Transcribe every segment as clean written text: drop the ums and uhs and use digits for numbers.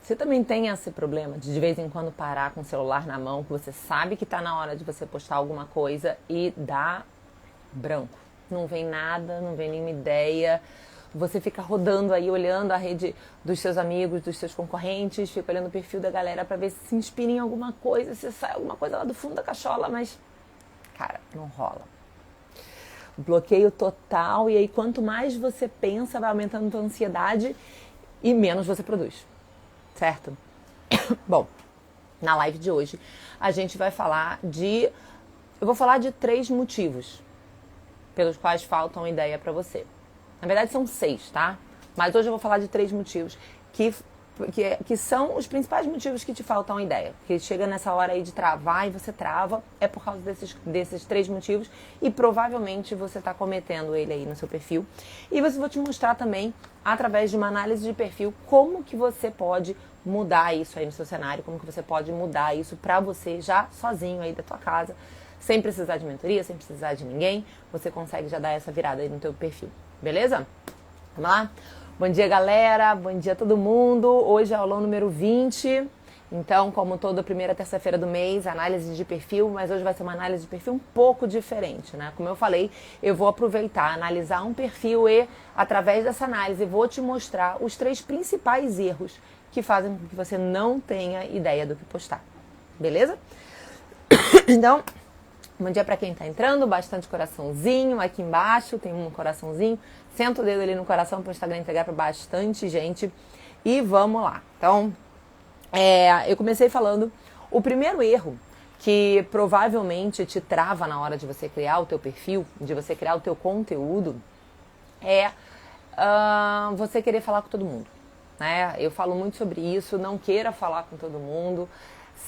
Você também tem esse problema de vez em quando parar com o celular na mão, que você sabe que está na hora de você postar alguma coisa e dá branco. Não vem nada, não vem nenhuma ideia. Você fica rodando aí, olhando a rede dos seus amigos, dos seus concorrentes, fica olhando o perfil da galera para ver se inspira em alguma coisa, se sai alguma coisa lá do fundo da cachola, mas, cara, não rola. Bloqueio total, e aí quanto mais você pensa, vai aumentando a tua ansiedade e menos você produz, certo? Bom, na live de hoje a gente vai falar de... Eu vou falar de 3 motivos pelos quais faltam ideia para você. Na verdade são 6, tá? Mas hoje eu vou falar de 3 motivos que são os principais motivos que te faltam ideia. Que chega nessa hora aí de travar e você trava, é por causa desses 3 motivos e provavelmente você está cometendo ele aí no seu perfil. E eu vou te mostrar também, através de uma análise de perfil, como que você pode mudar isso aí no seu cenário, como que você pode mudar isso pra você já sozinho aí da tua casa, sem precisar de mentoria, sem precisar de ninguém, você consegue já dar essa virada aí no teu perfil, beleza? Vamos lá? Bom dia, galera, bom dia a todo mundo. Hoje é aulão número 20, então, como toda primeira terça-feira do mês, análise de perfil, mas hoje vai ser uma análise de perfil um pouco diferente, né? Como eu falei, eu vou aproveitar, analisar um perfil e, através dessa análise, vou te mostrar os 3 principais erros que fazem com que você não tenha ideia do que postar, beleza? Então... Bom dia para quem tá entrando, bastante coraçãozinho aqui embaixo, tem um coraçãozinho. Senta o dedo ali no coração para o Instagram entregar para bastante gente. E vamos lá. Então, eu comecei falando, o primeiro erro que provavelmente te trava na hora de você criar o teu perfil, de você criar o teu conteúdo, é você querer falar com todo mundo, né? Eu falo muito sobre isso, não queira falar com todo mundo.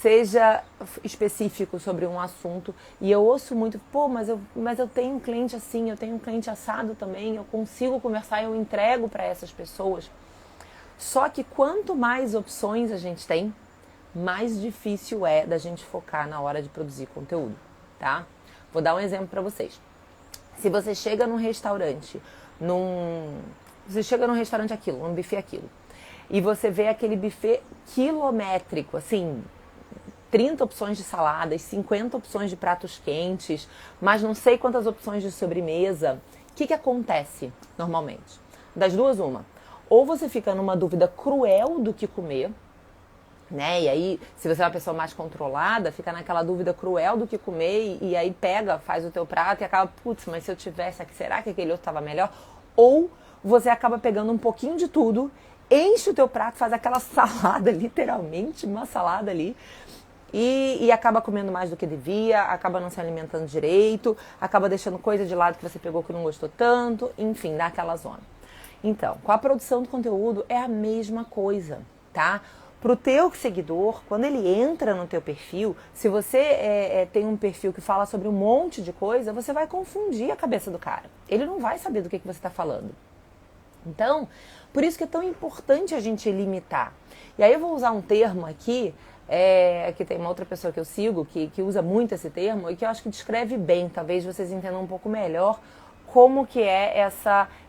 Seja específico sobre um assunto. E eu ouço muito, pô, mas eu tenho um cliente assim, eu tenho um cliente assado também, eu consigo conversar, eu entrego para essas pessoas. Só que quanto mais opções a gente tem, mais difícil é da gente focar na hora de produzir conteúdo, tá? Vou dar um exemplo para vocês. Se você chega num restaurante, num buffet aquilo, e você vê aquele buffet quilométrico, assim... 30 opções de saladas, 50 opções de pratos quentes, mas não sei quantas opções de sobremesa. O que acontece normalmente? Das duas, uma. Ou você fica numa dúvida cruel do que comer, né? E aí, se você é uma pessoa mais controlada, fica naquela dúvida cruel do que comer e aí faz o teu prato e acaba, putz, mas se eu tivesse aqui, será que aquele outro estava melhor? Ou você acaba pegando um pouquinho de tudo, enche o teu prato, faz aquela salada, literalmente uma salada ali, e acaba comendo mais do que devia, acaba não se alimentando direito, acaba deixando coisa de lado que você pegou que não gostou tanto, enfim, dá aquela zona. Então, com a produção do conteúdo é a mesma coisa, tá? Pro teu seguidor, quando ele entra no teu perfil, se você tem um perfil que fala sobre um monte de coisa, você vai confundir a cabeça do cara. Ele não vai saber do que você está falando. Então, por isso que é tão importante a gente limitar. E aí eu vou usar um termo aqui, que tem uma outra pessoa que eu sigo, que usa muito esse termo, e que eu acho que descreve bem, talvez vocês entendam um pouco melhor como que é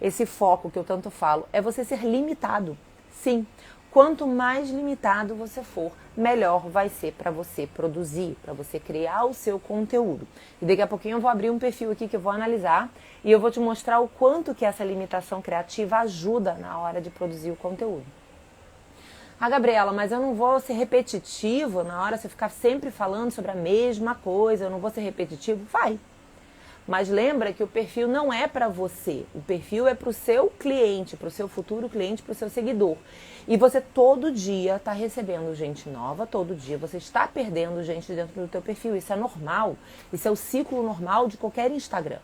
esse foco que eu tanto falo. É você ser limitado. Sim, quanto mais limitado você for, melhor vai ser para você produzir, para você criar o seu conteúdo. E daqui a pouquinho eu vou abrir um perfil aqui que eu vou analisar e eu vou te mostrar o quanto que essa limitação criativa ajuda na hora de produzir o conteúdo. Ah, Gabriela, mas eu não vou ser repetitivo na hora de você ficar sempre falando sobre a mesma coisa, eu não vou ser repetitivo? Vai. Mas lembra que o perfil não é para você, o perfil é para o seu cliente, para o seu futuro cliente, para o seu seguidor. E você todo dia está recebendo gente nova, todo dia você está perdendo gente dentro do teu perfil. Isso é normal, isso é o ciclo normal de qualquer Instagram.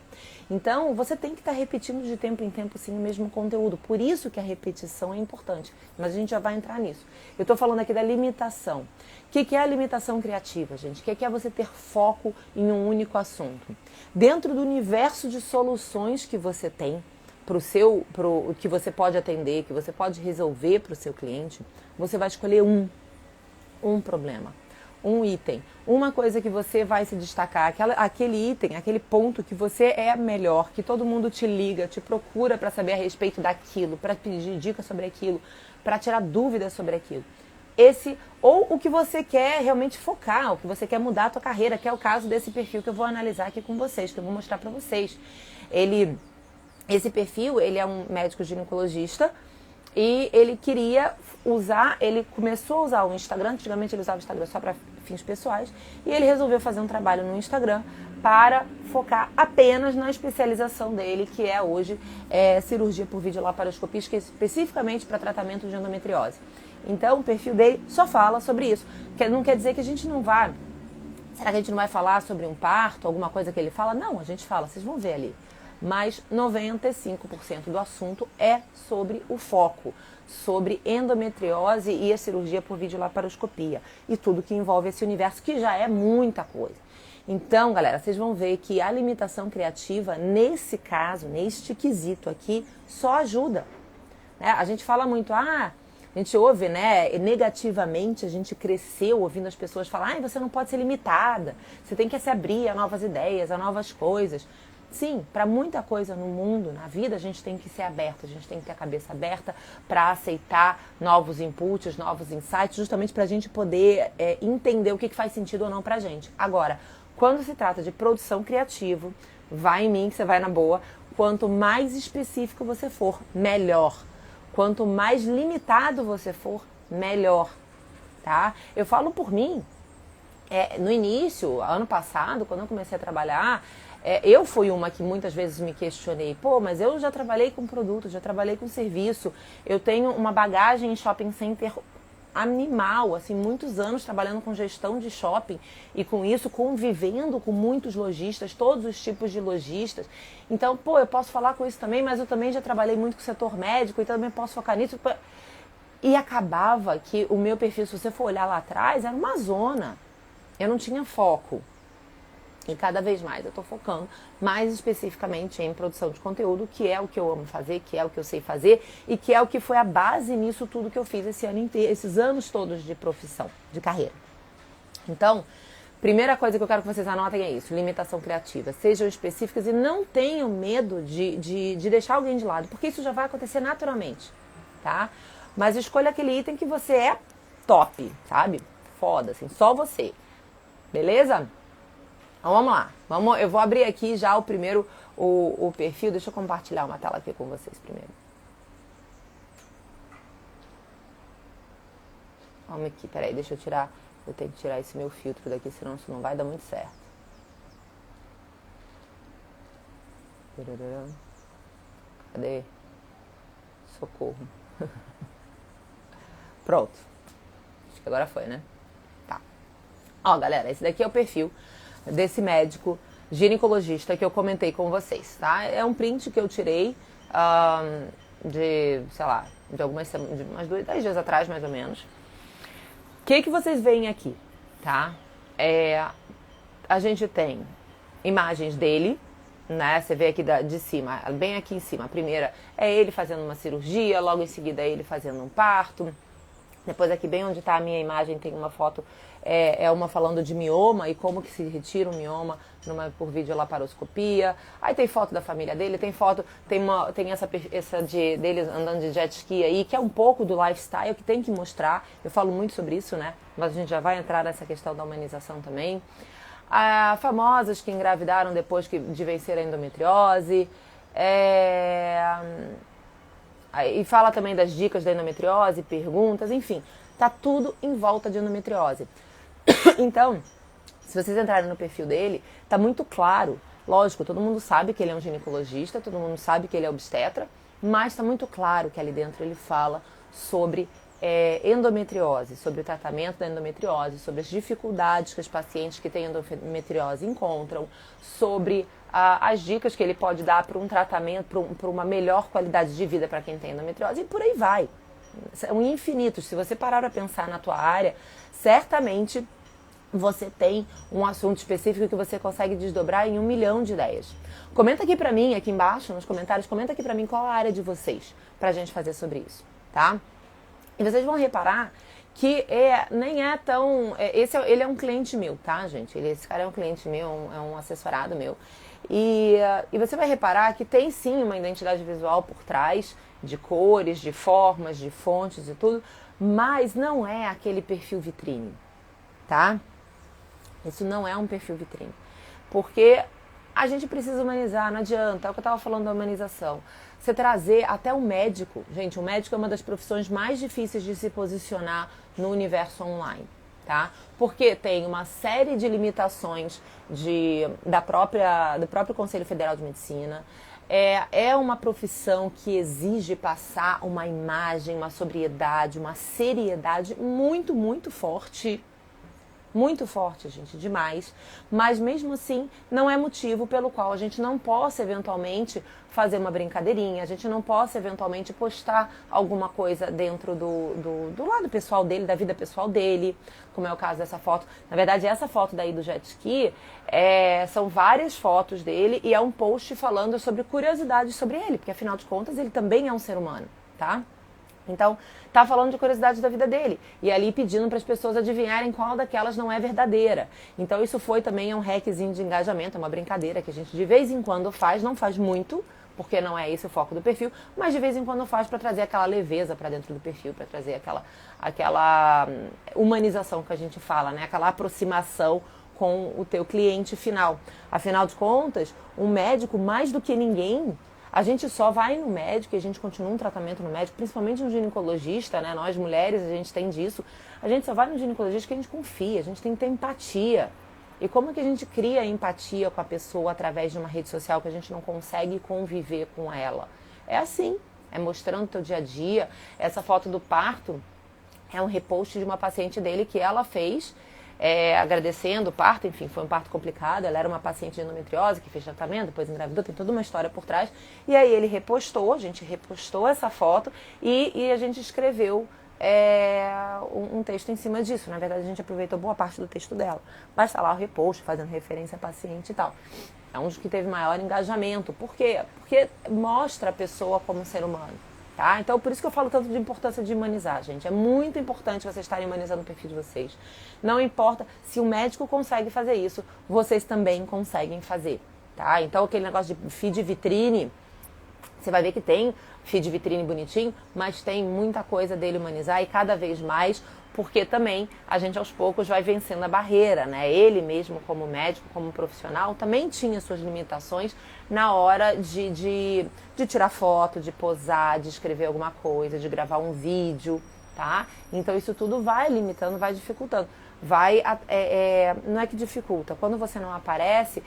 Então, você tem que estar repetindo de tempo em tempo sim o mesmo conteúdo. Por isso que a repetição é importante. Mas a gente já vai entrar nisso. Eu estou falando aqui da limitação. O que é a limitação criativa, gente? O que é você ter foco em um único assunto? Dentro do universo de soluções que você tem, que você pode atender, que você pode resolver para o seu cliente, você vai escolher um problema, um item, uma coisa que você vai se destacar, aquele item, aquele ponto que você é melhor, que todo mundo te liga, te procura para saber a respeito daquilo, para pedir dicas sobre aquilo, para tirar dúvidas sobre aquilo. esse, ou o que você quer realmente focar, o que você quer mudar a tua carreira, que é o caso desse perfil que eu vou analisar aqui com vocês, que eu vou mostrar pra vocês. Esse perfil, ele é um médico ginecologista e ele queria usar, ele começou a usar o Instagram, antigamente ele usava o Instagram só para fins pessoais, e ele resolveu fazer um trabalho no Instagram para focar apenas na especialização dele, que é hoje cirurgia por videolaparoscopia, especificamente para tratamento de endometriose. Então o perfil dele só fala sobre isso. Não quer dizer que a gente não vá. Será que a gente não vai falar sobre um parto, alguma coisa que ele fala? Não, a gente fala, vocês vão ver ali. Mas 95% do assunto é sobre o foco, sobre endometriose e a cirurgia por videolaparoscopia e tudo que envolve esse universo, que já é muita coisa. Então, galera, vocês vão ver que a limitação criativa, nesse caso, neste quesito aqui, só ajuda. Né? A gente fala muito, a gente ouve, né, negativamente, a gente cresceu ouvindo as pessoas falar, você não pode ser limitada, você tem que se abrir a novas ideias, a novas coisas. Sim, para muita coisa no mundo, na vida, a gente tem que ser aberto, a gente tem que ter a cabeça aberta para aceitar novos inputs, novos insights, justamente para a gente poder entender o que faz sentido ou não para a gente. Agora, quando se trata de produção criativa, vai em mim que você vai na boa, quanto mais específico você for, melhor. Quanto mais limitado você for, melhor, tá? Eu falo por mim, no início, ano passado, quando eu comecei a trabalhar, eu fui uma que muitas vezes me questionei, mas eu já trabalhei com produto, já trabalhei com serviço, eu tenho uma bagagem em shopping center animal, assim, muitos anos trabalhando com gestão de shopping e com isso convivendo com muitos lojistas, todos os tipos de lojistas. Então, eu posso falar com isso também, mas eu também já trabalhei muito com o setor médico e também posso focar nisso. E acabava que o meu perfil, se você for olhar lá atrás, era uma zona. Eu não tinha foco. E cada vez mais eu estou focando mais especificamente em produção de conteúdo, que é o que eu amo fazer, que é o que eu sei fazer e que é o que foi a base nisso tudo que eu fiz esse ano inteiro, esses anos todos de profissão, de carreira. Então, primeira coisa que eu quero que vocês anotem é isso, limitação criativa. Sejam específicas e não tenham medo de deixar alguém de lado, porque isso já vai acontecer naturalmente, tá? Mas escolha aquele item que você é top, sabe? Foda, assim, só você. Beleza? Então vamos lá, eu vou abrir aqui já o primeiro, o perfil, deixa eu compartilhar uma tela aqui com vocês primeiro. Vamos aqui, peraí, deixa eu tirar, eu tenho que tirar esse meu filtro daqui, senão isso não vai dar muito certo. Cadê? Socorro. Pronto. Acho que agora foi, né? Tá. Ó, galera, esse daqui é o perfil desse médico ginecologista que eu comentei com vocês, tá? É um print que eu tirei de, sei lá, de umas 10 dias atrás, mais ou menos. O que vocês veem aqui, tá? A gente tem imagens dele, né? Você vê aqui de cima, bem aqui em cima. A primeira é ele fazendo uma cirurgia, logo em seguida é ele fazendo um parto. Depois aqui bem onde está a minha imagem tem uma foto, uma falando de mioma e como que se retira um mioma por videolaparoscopia. Aí tem foto da família dele, tem foto, tem essa dele andando de jet ski aí, que é um pouco do lifestyle que tem que mostrar. Eu falo muito sobre isso, né? Mas a gente já vai entrar nessa questão da humanização também. Famosas que engravidaram depois de vencer a endometriose. E fala também das dicas da endometriose, perguntas, enfim, tá tudo em volta de endometriose. Então, se vocês entrarem no perfil dele, tá muito claro, lógico, todo mundo sabe que ele é um ginecologista, todo mundo sabe que ele é obstetra, mas tá muito claro que ali dentro ele fala sobre endometriose, sobre o tratamento da endometriose, sobre as dificuldades que os pacientes que têm endometriose encontram, sobre as dicas que ele pode dar para um tratamento, para uma melhor qualidade de vida para quem tem endometriose, e por aí vai. São infinitos. Se você parar a pensar na tua área, certamente você tem um assunto específico que você consegue desdobrar em 1 milhão de ideias. Comenta aqui pra mim, aqui embaixo, nos comentários, comenta aqui pra mim qual a área de vocês, pra gente fazer sobre isso, tá? E vocês vão reparar que nem é tão... ele é um cliente meu, tá, gente? Esse cara é um cliente meu, é um assessorado meu. E você vai reparar que tem sim uma identidade visual por trás, de cores, de formas, de fontes e tudo, mas não é aquele perfil vitrine, tá? Isso não é um perfil vitrine, porque a gente precisa humanizar, não adianta, é o que eu estava falando da humanização. Você trazer até o médico, gente, o médico é uma das profissões mais difíceis de se posicionar no universo online, tá? Porque tem uma série de limitações do próprio Conselho Federal de Medicina. É uma profissão que exige passar uma imagem, uma sobriedade, uma seriedade muito, muito forte. Muito forte, gente, demais. Mas mesmo assim, não é motivo pelo qual a gente não possa eventualmente fazer uma brincadeirinha, a gente não possa eventualmente postar alguma coisa dentro do lado pessoal dele, da vida pessoal dele, como é o caso dessa foto. Na verdade, essa foto daí do jet ski são várias fotos dele e é um post falando sobre curiosidades sobre ele, porque afinal de contas ele também é um ser humano, tá? Então, tá falando de curiosidades da vida dele. E ali pedindo para as pessoas adivinharem qual daquelas não é verdadeira. Então, isso foi também um hackzinho de engajamento, é uma brincadeira que a gente de vez em quando faz, não faz muito, porque não é esse o foco do perfil, mas de vez em quando faz para trazer aquela leveza para dentro do perfil, para trazer aquela humanização que a gente fala, né? Aquela aproximação com o teu cliente final. Afinal de contas, um médico, mais do que ninguém, a gente só vai no médico e a gente continua um tratamento no médico, principalmente um ginecologista, né? Nós mulheres, a gente tem disso. A gente só vai no ginecologista que a gente confia, a gente tem que ter empatia. E como que a gente cria empatia com a pessoa através de uma rede social que a gente não consegue conviver com ela? É assim, é mostrando o teu dia a dia. Essa foto do parto é um repost de uma paciente dele que ela fez, agradecendo o parto, enfim, foi um parto complicado, ela era uma paciente de endometriose que fez tratamento, depois engravidou, tem toda uma história por trás, e aí ele repostou, a gente repostou essa foto e a gente escreveu um texto em cima disso. Na verdade, a gente aproveitou boa parte do texto dela, mas tá lá o repost, fazendo referência à paciente e tal. É um dos que teve maior engajamento. Por quê? Porque mostra a pessoa como ser humano. Tá? Então, por isso que eu falo tanto de importância de humanizar, gente. É muito importante vocês estarem humanizando o perfil de vocês. Não importa se o médico consegue fazer isso, vocês também conseguem fazer. Tá? Então, aquele negócio de feed vitrine, você vai ver que tem feed vitrine bonitinho, mas tem muita coisa dele humanizar e cada vez mais, porque também a gente aos poucos vai vencendo a barreira, né? Ele mesmo como médico, como profissional, também tinha suas limitações na hora de tirar foto, de posar, de escrever alguma coisa, de gravar um vídeo, tá? Então isso tudo vai limitando, vai dificultando. Não é que dificulta, quando você não aparece,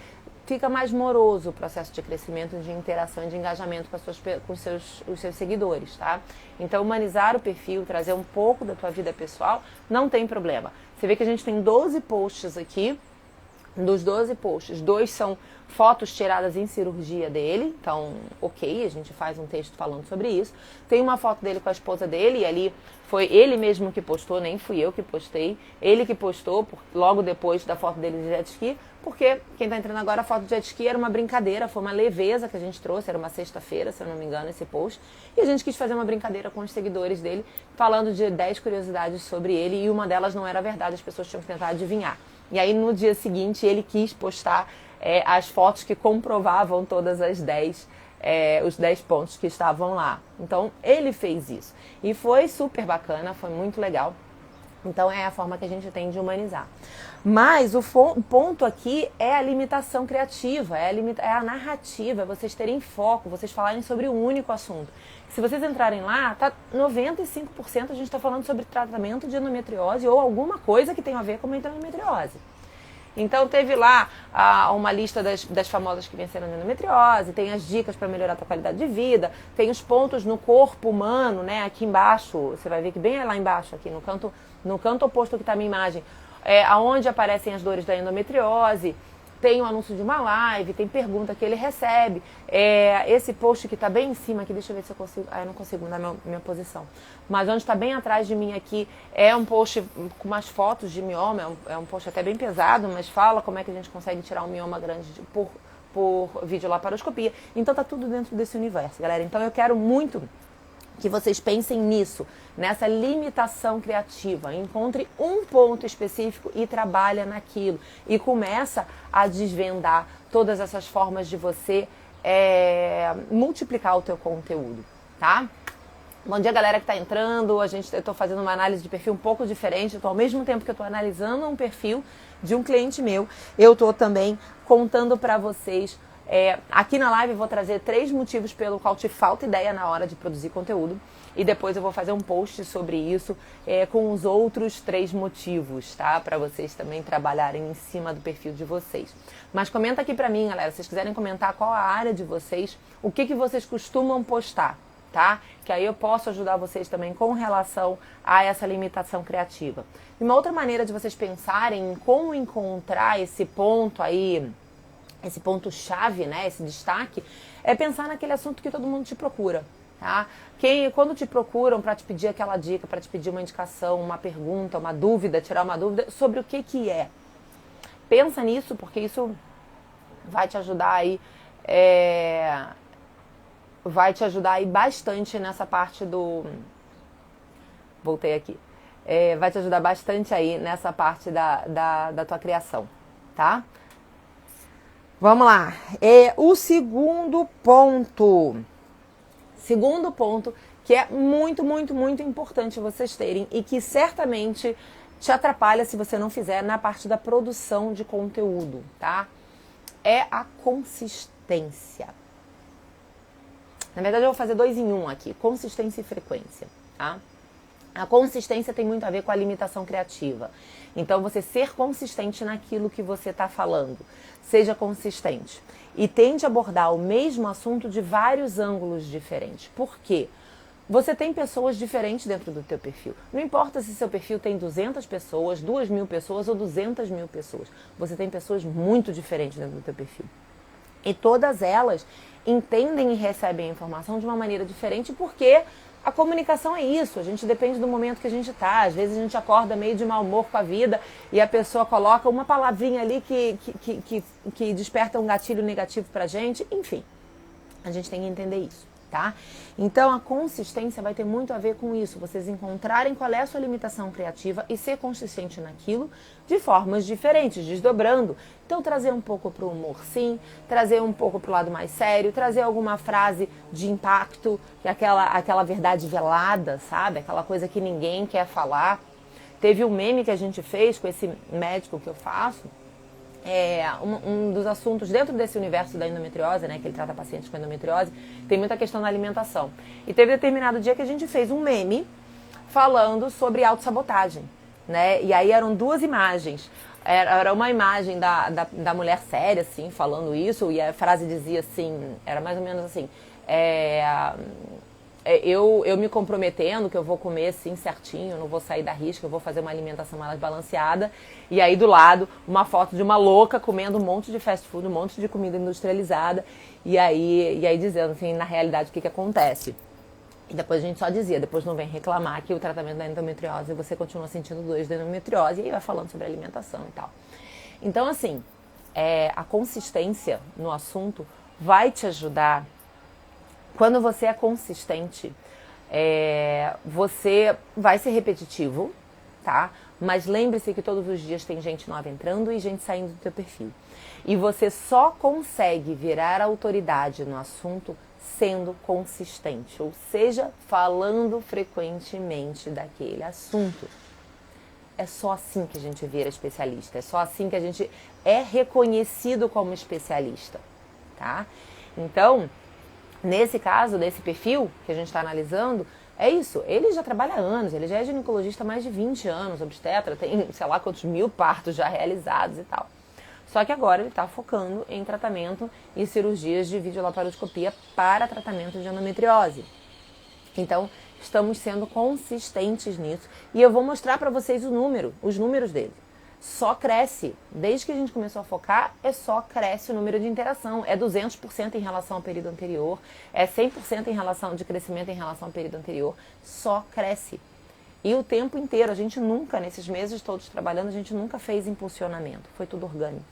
fica mais moroso o processo de crescimento, de interação e de engajamento com os seus seguidores, tá? Então, humanizar o perfil, trazer um pouco da tua vida pessoal, não tem problema. Você vê que a gente tem 12 posts aqui. Dos 12 posts, 2 são fotos tiradas em cirurgia dele, então, ok, a gente faz um texto falando sobre isso. Tem uma foto dele com a esposa dele, e ali foi ele mesmo que postou, nem fui eu que postei. Ele que postou logo depois da foto dele de jet ski, porque quem está entrando agora, a foto de jet ski era uma brincadeira, foi uma leveza que a gente trouxe, era uma sexta-feira, se eu não me engano, esse post. E a gente quis fazer uma brincadeira com os seguidores dele, falando de 10 curiosidades sobre ele, e uma delas não era verdade, as pessoas tinham que tentar adivinhar. E aí no dia seguinte ele quis postar as fotos que comprovavam todas os 10 pontos que estavam lá. Então ele fez isso. E foi super bacana, foi muito legal. Então é a forma que a gente tem de humanizar. Mas o ponto aqui é a limitação criativa, é a narrativa, é vocês terem foco, vocês falarem sobre um único assunto. Se vocês entrarem lá, tá 95% a gente está falando sobre tratamento de endometriose ou alguma coisa que tenha a ver com a endometriose. Então teve lá uma lista das famosas que venceram a endometriose, tem as dicas para melhorar a tua qualidade de vida, tem os pontos no corpo humano, né? Aqui embaixo, você vai ver que bem lá embaixo, aqui no canto oposto que está a minha imagem, aonde aparecem as dores da endometriose. Tem o anúncio de uma live, tem pergunta que ele recebe. Esse post que está bem em cima aqui, deixa eu ver se eu consigo. Eu não consigo mudar minha posição. Mas onde está bem atrás de mim aqui é um post com umas fotos de mioma. É um post até bem pesado, mas fala como é que a gente consegue tirar um mioma grande por videolaparoscopia. Então tá tudo dentro desse universo, galera. Então eu quero muito que vocês pensem nisso, nessa limitação criativa. Encontre um ponto específico e trabalha naquilo. E começa a desvendar todas essas formas de você multiplicar o teu conteúdo, tá? Bom dia, galera que está entrando. Eu estou fazendo uma análise de perfil um pouco diferente. Ao mesmo tempo que eu estou analisando um perfil de um cliente meu, eu estou também contando para vocês. Aqui na live eu vou trazer 3 motivos pelo qual te falta ideia na hora de produzir conteúdo. E depois eu vou fazer um post sobre isso com os outros 3 motivos, tá? Para vocês também trabalharem em cima do perfil de vocês. Mas comenta aqui para mim, galera, se vocês quiserem comentar qual a área de vocês, o que vocês costumam postar. Tá? Que aí eu posso ajudar vocês também com relação a essa limitação criativa. E uma outra maneira de vocês pensarem em como encontrar esse ponto aí, esse ponto chave, né, esse destaque, é pensar naquele assunto que todo mundo te procura, tá? Quando te procuram para te pedir aquela dica, para te pedir uma indicação, uma pergunta, uma dúvida, tirar uma dúvida sobre o que é. Pensa nisso, porque isso vai te ajudar aí, vai te ajudar aí bastante nessa parte do... Voltei aqui. Vai te ajudar bastante aí nessa parte da tua criação, tá? Vamos lá. O segundo ponto. Segundo ponto que é muito, muito, muito importante vocês terem e que certamente te atrapalha se você não fizer na parte da produção de conteúdo, tá? É a consistência. Na verdade, eu vou fazer 2 em 1 aqui, consistência e frequência, tá? A consistência tem muito a ver com a limitação criativa. Então, você ser consistente naquilo que você está falando. Seja consistente. E tente abordar o mesmo assunto de vários ângulos diferentes. Por quê? Você tem pessoas diferentes dentro do teu perfil. Não importa se seu perfil tem 200 pessoas, 2.000 pessoas ou 200.000 pessoas. Você tem pessoas muito diferentes dentro do teu perfil. E todas elas entendem e recebem a informação de uma maneira diferente, porque a comunicação é isso, a gente depende do momento que a gente está. Às vezes a gente acorda meio de mau humor com a vida e a pessoa coloca uma palavrinha ali que desperta um gatilho negativo pra gente. Enfim, a gente tem que entender isso, tá? Então a consistência vai ter muito a ver com isso, vocês encontrarem qual é a sua limitação criativa e ser consistente naquilo de formas diferentes, desdobrando. Então trazer um pouco pro humor, sim, trazer um pouco pro lado mais sério, trazer alguma frase de impacto, que é aquela verdade velada, sabe? Aquela coisa que ninguém quer falar. Teve um meme que a gente fez com esse médico que eu faço, um dos assuntos dentro desse universo da endometriose, né, que ele trata pacientes com endometriose, tem muita questão da alimentação. E teve determinado dia que a gente fez um meme falando sobre autossabotagem, né? E aí eram 2 imagens. Era uma imagem da mulher séria, assim, falando isso, e a frase dizia assim, era mais ou menos assim, eu me comprometendo que eu vou comer assim certinho, eu não vou sair da risca, eu vou fazer uma alimentação mais balanceada. E aí do lado, uma foto de uma louca comendo um monte de fast food, um monte de comida industrializada. E aí dizendo assim, na realidade, o que acontece. E depois a gente só dizia, depois não vem reclamar que o tratamento da endometriose, você continua sentindo dores da endometriose, e aí vai falando sobre alimentação e tal. Então assim, a consistência no assunto vai te ajudar. Quando você é consistente, você vai ser repetitivo, tá? Mas lembre-se que todos os dias tem gente nova entrando e gente saindo do teu perfil. E você só consegue virar autoridade no assunto sendo consistente, ou seja, falando frequentemente daquele assunto. É só assim que a gente vira especialista, é só assim que a gente é reconhecido como especialista, tá? Então, nesse caso, desse perfil que a gente está analisando, é isso, ele já trabalha há anos, ele já é ginecologista há mais de 20 anos, obstetra, tem sei lá quantos 1000 partos já realizados e tal. Só que agora ele está focando em tratamento e cirurgias de videolaparoscopia para tratamento de endometriose. Então, estamos sendo consistentes nisso. E eu vou mostrar para vocês os números dele. Só cresce. Desde que a gente começou a focar, só cresce o número de interação. É 200% em relação ao período anterior, é 100% em relação de crescimento em relação ao período anterior. Só cresce. E o tempo inteiro, a gente nunca, nesses meses todos trabalhando, a gente nunca fez impulsionamento. Foi tudo orgânico.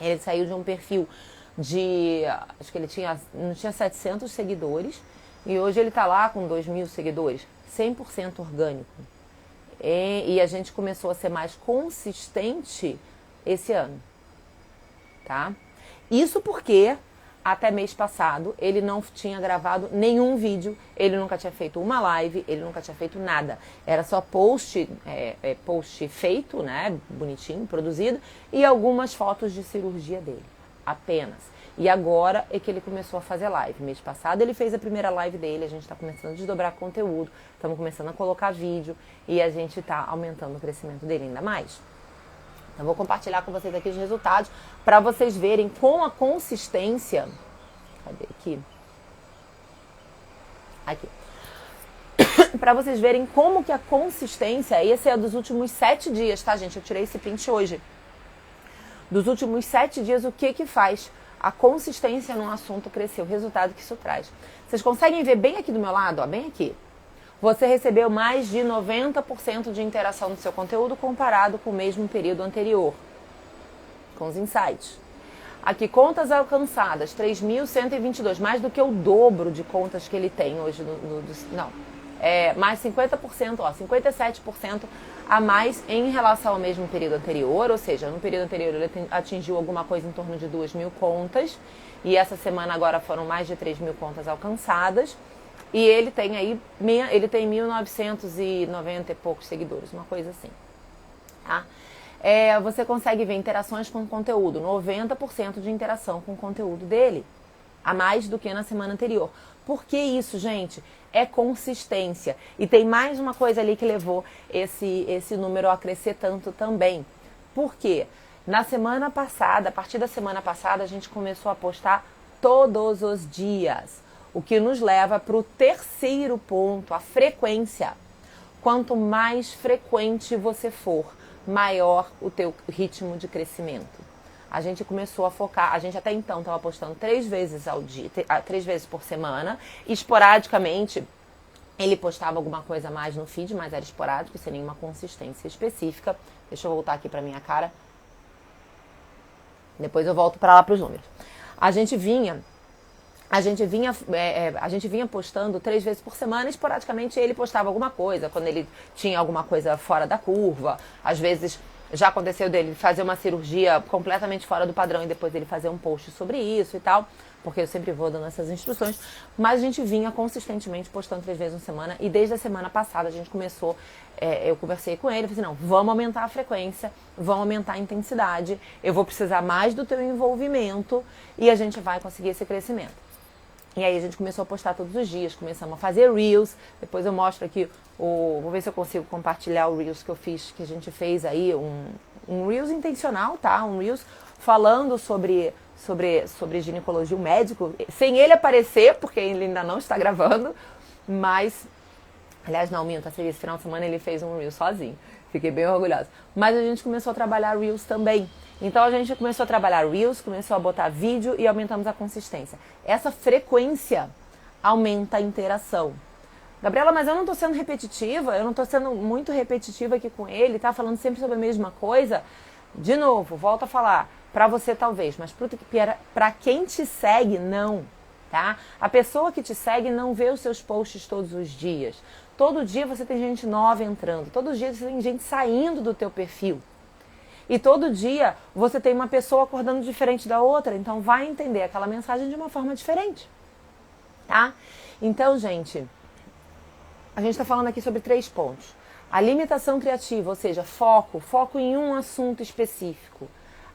Ele saiu de um perfil de, acho que ele não tinha 700 seguidores, e hoje ele está lá com 2.000 seguidores, 100% orgânico. E a gente começou a ser mais consistente esse ano, tá? Isso porque até mês passado, ele não tinha gravado nenhum vídeo, ele nunca tinha feito uma live, ele nunca tinha feito nada. Era só post feito, né, bonitinho, produzido, e algumas fotos de cirurgia dele, apenas. E agora é que ele começou a fazer live. Mês passado ele fez a primeira live dele, a gente está começando a desdobrar conteúdo, estamos começando a colocar vídeo e a gente está aumentando o crescimento dele ainda mais. Então vou compartilhar com vocês aqui os resultados para vocês verem com a consistência. Cadê aqui? Aqui. Para vocês verem como que a consistência, esse é dos últimos 7 dias, tá, gente? Eu tirei esse print hoje. Dos últimos 7 dias, o que faz a consistência num assunto crescer, o resultado que isso traz. Vocês conseguem ver bem aqui do meu lado, ó, bem aqui. Você recebeu mais de 90% de interação no seu conteúdo comparado com o mesmo período anterior, com os insights. Aqui, contas alcançadas, 3.122, mais do que o dobro de contas que ele tem hoje. Mais 50%, 57% a mais em relação ao mesmo período anterior, ou seja, no período anterior ele atingiu alguma coisa em torno de 2.000 contas, e essa semana agora foram mais de 3.000 contas alcançadas. E ele tem aí, ele tem 1.990 e poucos seguidores, uma coisa assim, tá? Você consegue ver interações com o conteúdo, 90% de interação com o conteúdo dele, a mais do que na semana anterior. Por que isso, gente? É consistência. E tem mais uma coisa ali que levou esse número a crescer tanto também. Por quê? Na semana passada, a partir da semana passada, a gente começou a postar todos os dias. O que nos leva para o terceiro ponto, a frequência. Quanto mais frequente você for, maior o teu ritmo de crescimento. A gente começou a focar, a gente até então estava postando 3 vezes ao dia, 3 vezes por semana, esporadicamente ele postava alguma coisa a mais no feed, mas era esporádico, sem nenhuma consistência específica. Deixa eu voltar aqui para minha cara. Depois eu volto para lá para os números. A gente vinha postando 3 vezes por semana, esporadicamente ele postava alguma coisa, quando ele tinha alguma coisa fora da curva. Às vezes já aconteceu dele fazer uma cirurgia completamente fora do padrão e depois ele fazer um post sobre isso e tal, porque eu sempre vou dando essas instruções. Mas a gente vinha consistentemente postando 3 vezes por semana, e desde a semana passada a gente começou, eu conversei com ele, falei assim, não, vamos aumentar a frequência, vamos aumentar a intensidade, eu vou precisar mais do teu envolvimento e a gente vai conseguir esse crescimento. E aí a gente começou a postar todos os dias, começamos a fazer Reels, depois eu mostro aqui, vou ver se eu consigo compartilhar o Reels que eu fiz, que a gente fez aí, um Reels intencional, tá? Um Reels falando sobre ginecologia, o médico, sem ele aparecer, porque ele ainda não está gravando, mas, aliás, não, minta, esse final de semana ele fez um Reels sozinho, fiquei bem orgulhosa. Mas a gente começou a trabalhar Reels também. Então a gente começou a trabalhar Reels, começou a botar vídeo e aumentamos a consistência. Essa frequência aumenta a interação. Gabriela, mas eu não estou sendo repetitiva, eu não estou sendo muito repetitiva aqui com ele, tá falando sempre sobre a mesma coisa. De novo, volto a falar, para você talvez, mas para quem te segue, não, tá? A pessoa que te segue não vê os seus posts todos os dias. Todo dia você tem gente nova entrando, todo dia você tem gente saindo do teu perfil. E todo dia você tem uma pessoa acordando diferente da outra, então vai entender aquela mensagem de uma forma diferente, tá? Então, gente, a gente está falando aqui sobre 3 pontos. A limitação criativa, ou seja, foco em um assunto específico.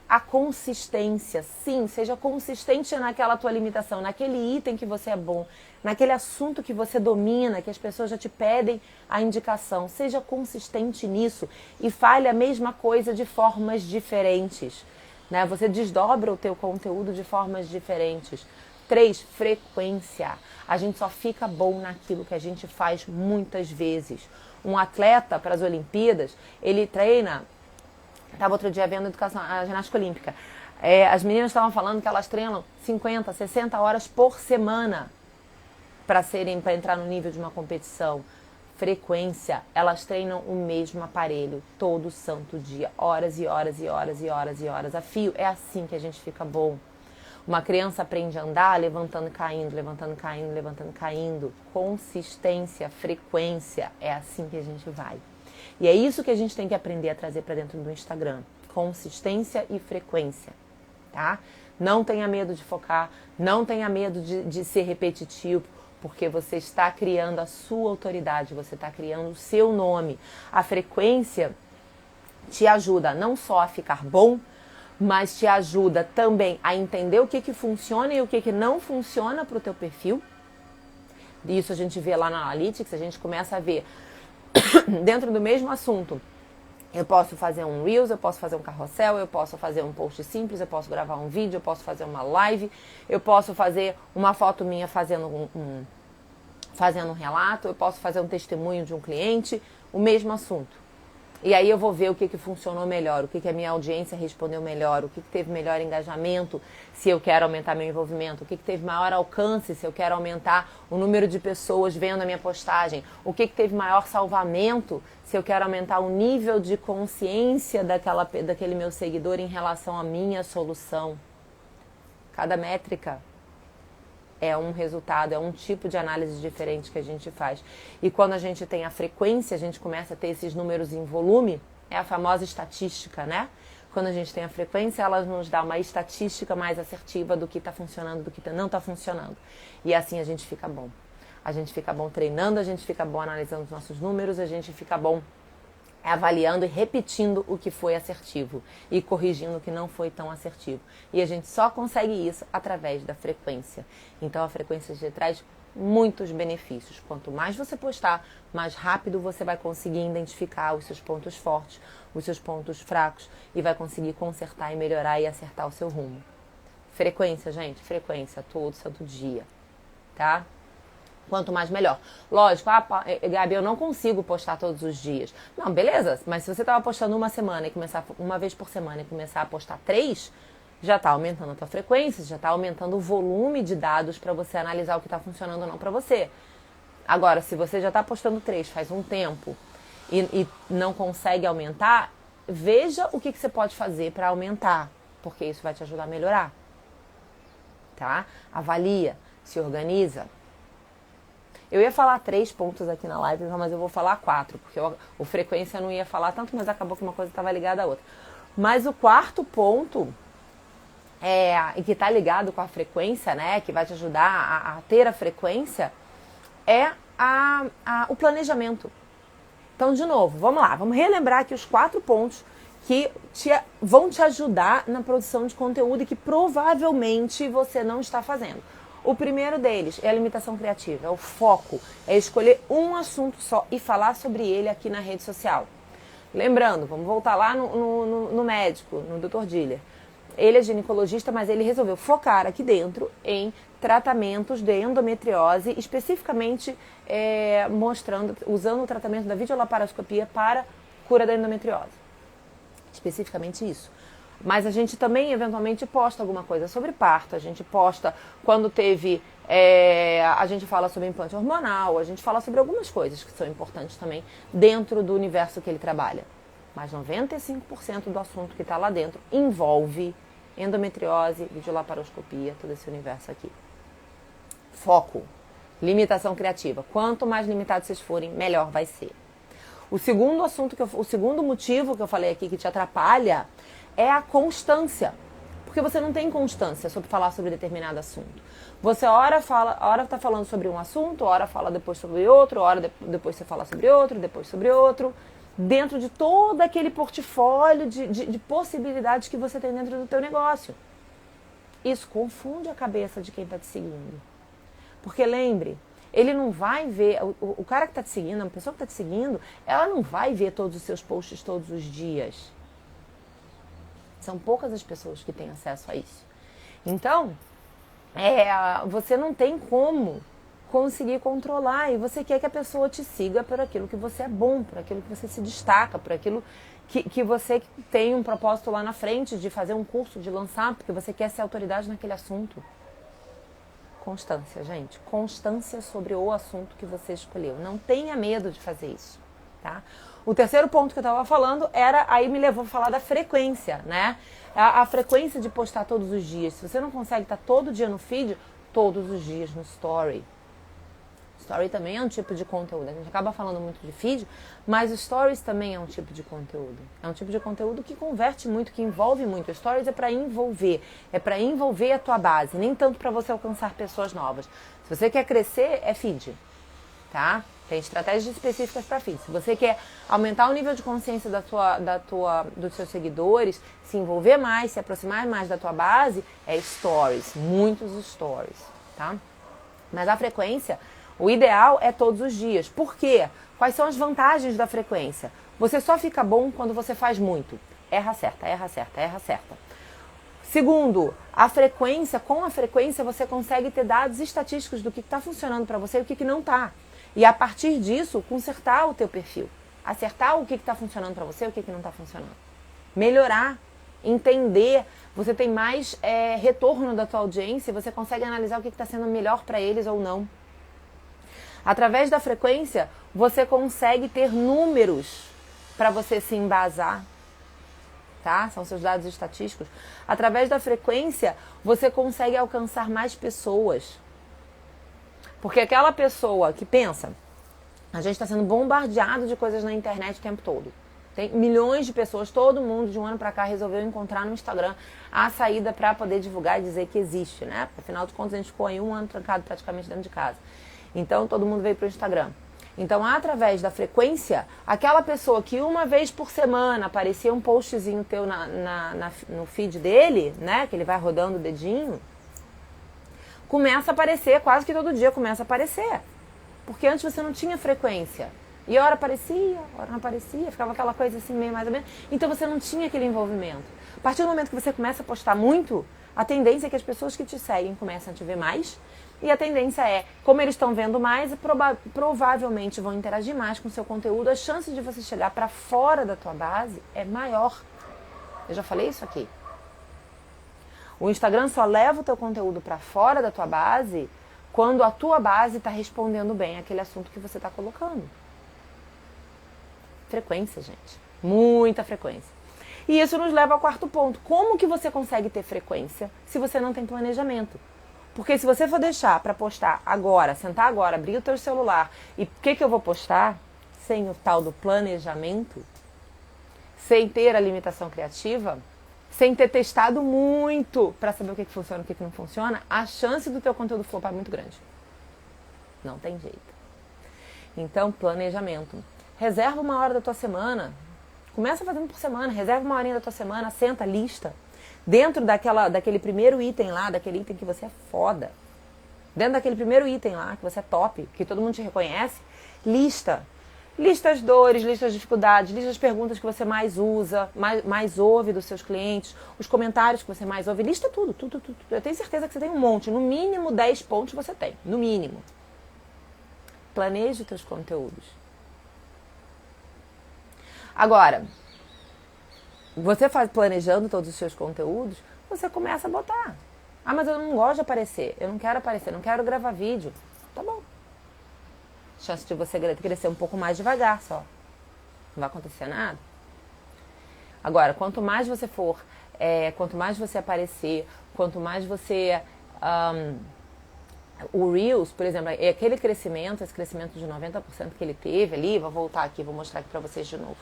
A consistência, sim, seja consistente naquela tua limitação, naquele item que você é bom, naquele assunto que você domina, que as pessoas já te pedem a indicação. Seja consistente nisso e fale a mesma coisa de formas diferentes, né? Você desdobra o teu conteúdo de formas diferentes. 3, frequência. A gente só fica bom naquilo que a gente faz muitas vezes. Um atleta para as Olimpíadas, ele treina... Estava outro dia vendo a ginástica olímpica. As meninas estavam falando que elas treinam 50, 60 horas por semana para entrar no nível de uma competição. Frequência, elas treinam o mesmo aparelho todo santo dia, horas e horas e horas e horas e horas a fio. É assim que a gente fica bom. Uma criança aprende a andar levantando e caindo, levantando e caindo, levantando e caindo. Consistência, frequência, é assim que a gente vai. E é isso que a gente tem que aprender a trazer para dentro do Instagram. Consistência e frequência, tá? Não tenha medo de focar, não tenha medo de ser repetitivo, porque você está criando a sua autoridade, você está criando o seu nome. A frequência te ajuda não só a ficar bom, mas te ajuda também a entender o que funciona e o que não funciona para o teu perfil. Isso a gente vê lá na Analytics, a gente começa a ver dentro do mesmo assunto. Eu posso fazer um Reels, eu posso fazer um carrossel, eu posso fazer um post simples, eu posso gravar um vídeo, eu posso fazer uma live, eu posso fazer uma foto minha fazendo um relato, eu posso fazer um testemunho de um cliente, o mesmo assunto. E aí eu vou ver o que funcionou melhor, o que a minha audiência respondeu melhor, o que teve melhor engajamento, se eu quero aumentar meu envolvimento, o que teve maior alcance, se eu quero aumentar o número de pessoas vendo a minha postagem, o que teve maior salvamento, se eu quero aumentar o nível de consciência daquele meu seguidor em relação à minha solução. Cada métrica é um resultado, é um tipo de análise diferente que a gente faz. E quando a gente tem a frequência, a gente começa a ter esses números em volume, é a famosa estatística, né? Quando a gente tem a frequência, ela nos dá uma estatística mais assertiva do que está funcionando, do que não está funcionando. E assim a gente fica bom. A gente fica bom treinando, a gente fica bom analisando os nossos números, a gente fica bom avaliando e repetindo o que foi assertivo e corrigindo o que não foi tão assertivo. E a gente só consegue isso através da frequência. Então a frequência te traz muitos benefícios. Quanto mais você postar, mais rápido você vai conseguir identificar os seus pontos fortes, os seus pontos fracos e vai conseguir consertar e melhorar e acertar o seu rumo. Frequência, gente, frequência todo santo dia, tá? Quanto mais, melhor. Lógico, Gabi, eu não consigo postar todos os dias. Não, beleza, mas se você estava postando uma vez por semana e começar a postar 3, já está aumentando a tua frequência, já está aumentando o volume de dados para você analisar o que está funcionando ou não para você. Agora, se você já está postando 3 faz um tempo e não consegue aumentar, veja o que você pode fazer para aumentar, porque isso vai te ajudar a melhorar. Tá? Avalia, se organiza. Eu ia falar 3 pontos aqui na live, mas eu vou falar 4, porque o frequência eu não ia falar tanto, mas acabou que uma coisa estava ligada à outra. Mas o quarto ponto, e que está ligado com a frequência, né, que vai te ajudar a ter a frequência, é o planejamento. Então, de novo, vamos lá, vamos relembrar aqui os 4 pontos que vão te ajudar na produção de conteúdo e que provavelmente você não está fazendo. O primeiro deles é a limitação criativa, é o foco, é escolher um assunto só e falar sobre ele aqui na rede social. Lembrando, vamos voltar lá no médico, no Dr. Diller. Ele é ginecologista, mas ele resolveu focar aqui dentro em tratamentos de endometriose, especificamente usando o tratamento da videolaparoscopia para cura da endometriose. Especificamente isso. Mas a gente também, eventualmente, posta alguma coisa sobre parto. A gente posta quando teve... a gente fala sobre implante hormonal. A gente fala sobre algumas coisas que são importantes também dentro do universo que ele trabalha. Mas 95% do assunto que está lá dentro envolve endometriose, videolaparoscopia, todo esse universo aqui. Foco. Limitação criativa. Quanto mais limitados vocês forem, melhor vai ser. O segundo motivo que eu falei aqui que te atrapalha é a constância. Porque você não tem constância sobre falar sobre determinado assunto. Você hora está falando sobre um assunto, hora fala depois sobre outro, hora depois você fala sobre outro, depois sobre outro. Dentro de todo aquele portfólio de possibilidades que você tem dentro do teu negócio. Isso confunde a cabeça de quem está te seguindo. Porque lembre, ele não vai ver, o cara que está te seguindo, a pessoa que está te seguindo, ela não vai ver todos os seus posts todos os dias. São poucas as pessoas que têm acesso a isso. Então, você não tem como conseguir controlar e você quer que a pessoa te siga por aquilo que você é bom, por aquilo que você se destaca, por aquilo que você tem um propósito lá na frente de fazer um curso, de lançar, porque você quer ser autoridade naquele assunto. Constância, gente. Constância sobre o assunto que você escolheu. Não tenha medo de fazer isso, tá? O terceiro ponto que eu estava falando aí me levou a falar da frequência, né? A frequência de postar todos os dias. Se você não consegue estar todo dia no feed, todos os dias no story. Story também é um tipo de conteúdo. A gente acaba falando muito de feed, mas Stories também é um tipo de conteúdo. É um tipo de conteúdo que converte muito, que envolve muito. Stories é para envolver a tua base, nem tanto para você alcançar pessoas novas. Se você quer crescer, é feed, tá? Tem estratégias específicas para feed. Se você quer aumentar o nível de consciência dos seus seguidores, se envolver mais, se aproximar mais da tua base, é Stories, muitos Stories, tá? Mas a frequência, o ideal é todos os dias. Por quê? Quais são as vantagens da frequência? Você só fica bom quando você faz muito. Erra certa, erra certa, erra certa. Segundo, com a frequência você consegue ter dados estatísticos do que está funcionando para você e o que não está. E a partir disso, consertar o teu perfil. Acertar o que está funcionando para você e o que não está funcionando. Melhorar, entender. Você tem mais retorno da tua audiência, você consegue analisar o que está sendo melhor para eles ou não. Através da frequência, você consegue ter números para você se embasar, tá? São seus dados estatísticos. Através da frequência, você consegue alcançar mais pessoas. Porque aquela pessoa que pensa, a gente está sendo bombardeado de coisas na internet o tempo todo. Tem milhões de pessoas, todo mundo de um ano para cá resolveu encontrar no Instagram a saída para poder divulgar e dizer que existe, né? Afinal de contas, a gente ficou aí um ano trancado praticamente dentro de casa. Então, todo mundo veio para o Instagram. Então, através da frequência, aquela pessoa que uma vez por semana aparecia um postzinho teu no feed dele, né? Que ele vai rodando o dedinho, começa a aparecer, quase que todo dia começa a aparecer. Porque antes você não tinha frequência. E hora aparecia, hora não aparecia, ficava aquela coisa assim, meio mais ou menos. Então você não tinha aquele envolvimento. A partir do momento que você começa a postar muito, a tendência é que as pessoas que te seguem começam a te ver mais. E a tendência é, como eles estão vendo mais, provavelmente vão interagir mais com o seu conteúdo. A chance de você chegar para fora da tua base é maior. Eu já falei isso aqui. O Instagram só leva o teu conteúdo para fora da tua base quando a tua base está respondendo bem aquele assunto que você está colocando. Frequência, gente. Muita frequência. E isso nos leva ao quarto ponto. Como que você consegue ter frequência se você não tem planejamento? Porque se você for deixar para postar agora, sentar agora, abrir o teu celular e o que eu vou postar sem o tal do planejamento, sem ter a limitação criativa, sem ter testado muito para saber o que funciona e o que não funciona, a chance do teu conteúdo flopar é muito grande. Não tem jeito. Então, planejamento. Reserva uma hora da tua semana. Começa fazendo por semana. Reserva uma horinha da tua semana. Senta, lista. Dentro daquele primeiro item lá, daquele item que você é foda. Dentro daquele primeiro item lá, que você é top, que todo mundo te reconhece, lista. Lista as dores, lista as dificuldades, lista as perguntas que você mais usa, mais ouve dos seus clientes, os comentários que você mais ouve. Lista tudo. Eu tenho certeza que você tem um monte. No mínimo 10 pontos você tem. No mínimo. Planeje os teus conteúdos. Agora, você faz planejando todos os seus conteúdos, você começa a botar. Ah, mas eu não gosto de aparecer, eu não quero aparecer, não quero gravar vídeo. Tá bom. Chance de você crescer um pouco mais devagar só. Não vai acontecer nada. Agora, quanto mais você quanto mais você aparecer, quanto mais você... o Reels, por exemplo, é aquele crescimento, esse crescimento de 90% que ele teve ali, vou voltar aqui, vou mostrar aqui pra vocês de novo.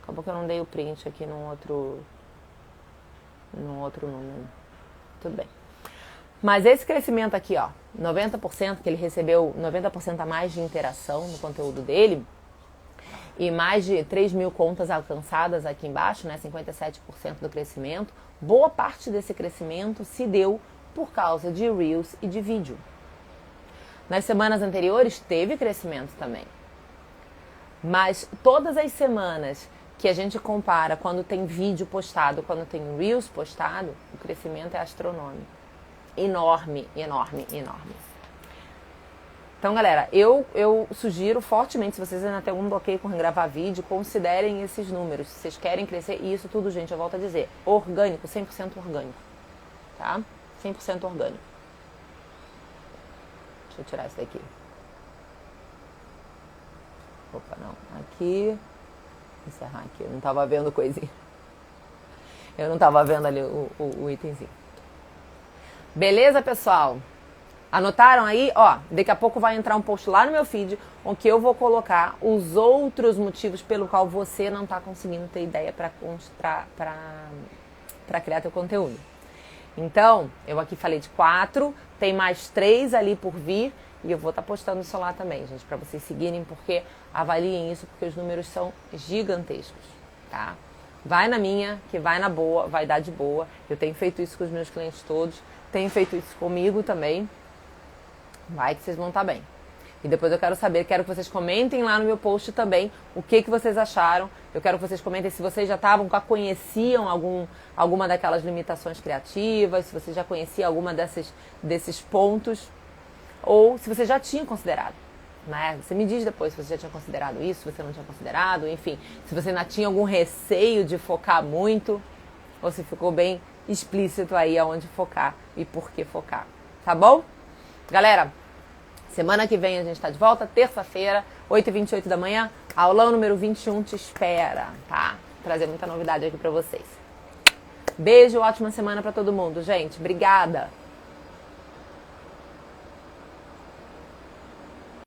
Acabou que eu não dei o print aqui num outro número. Tudo bem. Mas esse crescimento aqui, ó, 90% que ele recebeu, 90% a mais de interação no conteúdo dele, e mais de 3 mil contas alcançadas aqui embaixo, né, 57% do crescimento, boa parte desse crescimento se deu por causa de Reels e de vídeo. Nas semanas anteriores teve crescimento também. Mas todas as semanas que a gente compara quando tem vídeo postado, quando tem Reels postado, o crescimento é astronômico. Enorme, enorme, enorme. Então, galera, eu sugiro fortemente, se vocês ainda têm algum bloqueio com gravar vídeo, considerem esses números. Se vocês querem crescer, e isso tudo, gente, eu volto a dizer, orgânico, 100% orgânico, tá? 100% orgânico. Deixa eu tirar isso daqui. Opa, não. Aqui. Encerrar aqui. Eu não tava vendo coisinha. Eu não tava vendo ali o itemzinho. Beleza, pessoal? Anotaram aí? Ó, daqui a pouco vai entrar um post lá no meu feed, onde eu vou colocar os outros motivos pelo qual você não está conseguindo ter ideia para criar teu conteúdo. Então, eu aqui falei de 4, tem mais 3 ali por vir e eu vou estar postando isso lá também, gente, para vocês seguirem, porque avaliem isso, porque os números são gigantescos, tá? Vai na minha, que vai na boa, vai dar de boa. Eu tenho feito isso com os meus clientes todos, tenho feito isso comigo também. Vai que vocês vão estar bem. E depois eu quero saber, quero que vocês comentem lá no meu post também o que vocês acharam. Eu quero que vocês comentem se vocês já conheciam alguma daquelas limitações criativas, se vocês já conheciam alguma desses pontos, ou se você já tinha considerado. Né? Você me diz depois se você já tinha considerado isso, se você não tinha considerado, enfim. Se você ainda tinha algum receio de focar muito, ou se ficou bem explícito aí aonde focar e por que focar. Tá bom? Galera, semana que vem a gente tá de volta, terça-feira, 8h28 da manhã, aulão número 21 te espera, tá? Vou trazer muita novidade aqui pra vocês. Beijo, ótima semana pra todo mundo, gente. Obrigada!